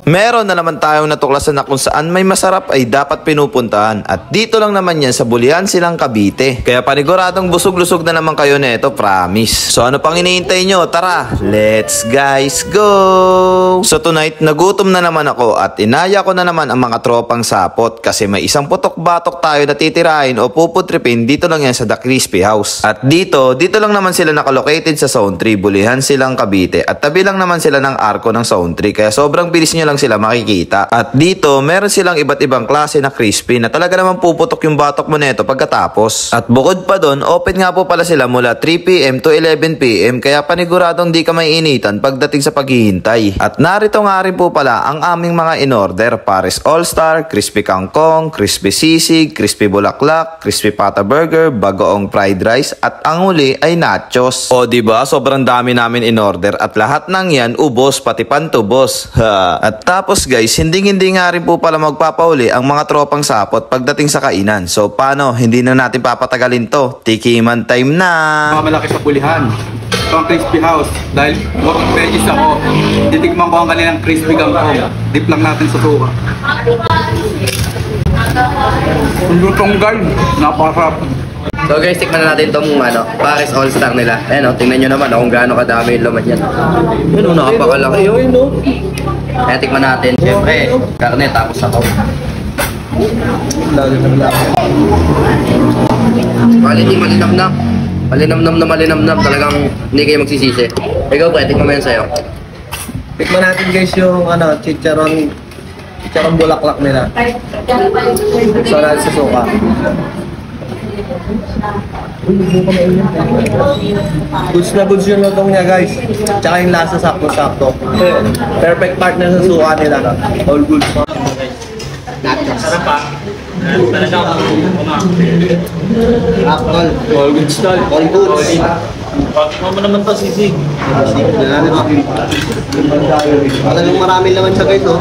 Meron na naman tayong natuklasan na kung saan may masarap ay dapat pinupuntahan. At dito lang naman yan sa Bulian Silang, Cavite. Kaya paniguradong busog-lusog na naman kayo neto, promise. So ano pang hinihintay nyo? Tara, let's guys go! So tonight, nagutom na naman ako at inaya ko na naman ang mga tropang sapot kasi may isang putok-batok tayo na titirahin o puputripin dito lang yan sa The Crispy House. At dito lang naman sila nakalocated sa Zone 3, Bulian Silang, Cavite. At tabi lang naman sila ng arko ng Zone 3 kaya sobrang bilis nyo lang sila makikita. At dito, meron silang iba't ibang klase na crispy na talaga naman puputok yung batok mo neto pagkatapos. At bukod pa doon, open nga po pala sila mula 3 PM to 11 PM kaya paniguradong di ka maiinitan pagdating sa paghihintay. At narito nga rin po pala ang aming mga in-order: Paris All-Star, Crispy Kangkong, Crispy Sisig, Crispy Bulaklak, Crispy Pata Burger, Bagoong Fried Rice, at ang huli ay nachos. O diba, sobrang dami namin in-order at lahat ng yan ubos, pati pantubos. At tapos guys, hindi nga rin po pala magpapauli ang mga tropang sapot pagdating sa kainan. So paano, hindi na natin papatagalin to. Tikiman time na! Mga malaki sa Bulihan, ito ang Crispy House. Dahil more veggies ako, titikman ko ang kanilang crispy kangkong. Dip lang natin sa suka. Ang lutong guys, napakasarap. So guys, tikman na natin itong Paris All-Star nila. Ayan o, tingnan nyo naman kung gaano kadami yung laman yan. Yun o, nakapakalaki yun. Ayan, tikman natin. Siyempre, karne tapos sabaw. Quality, malinamnam. Malinamnam. Talagang hindi kayo magsisisi. Ikaw pre, tikman mo yan sa'yo. Tikman natin guys yung chicharon bulaklak nila. So natin sa suka. Goods yung lutong niya guys. Tsaka yung lasa sakto-sakto. Perfect partner sa suka nila. All goods. Sarap pa. Talagang All goods tol. All goods. mo naman to sisig. Talagang marami naman siya guys, oh.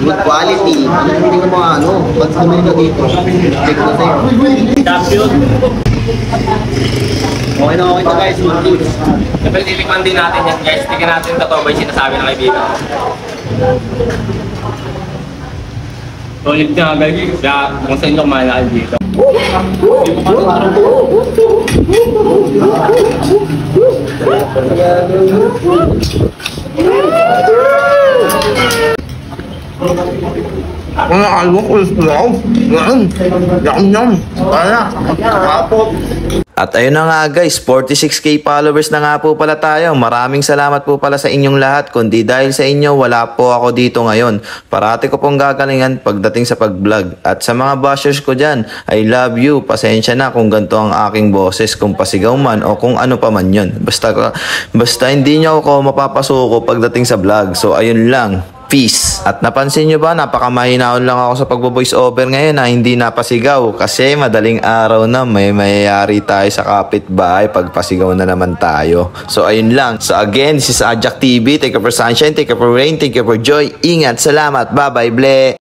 Good quality. Hindi ko mga pag sumili ka dito. Check na sa'yo. Champion. Okay na guys, good goods. Siyempre titikman din natin yan guys. Tingnan natin ito ba yung sinasabi ng kaibigan. Solid nga guys. Kaya kung saan yung kumain dito. Ang alwang ko is brown. Yum. At ayun na nga guys, 46k followers na nga po pala tayo. Maraming salamat po pala sa inyong lahat. Kundi dahil sa inyo, wala po ako dito ngayon. Parati ko pong gagalingan pagdating sa pag-vlog. At sa mga bashers ko dyan, I love you. Pasensya na kung ganito ang aking boses, kung pasigaw man o kung ano pa man yun. Basta hindi nyo ako mapapasuko pagdating sa vlog. So ayun lang. Peace. At napansin nyo ba, napakamahinaon lang ako sa pagbo-voice over ngayon na hindi napasigaw kasi madaling araw na may mayayari tayo sa kapitbahay pag pasigaw na naman tayo. So ayun lang. So again, this is Ajak TV. Take care for sunshine, take care for rain, take care for joy. Ingat, salamat, bye bye, ble.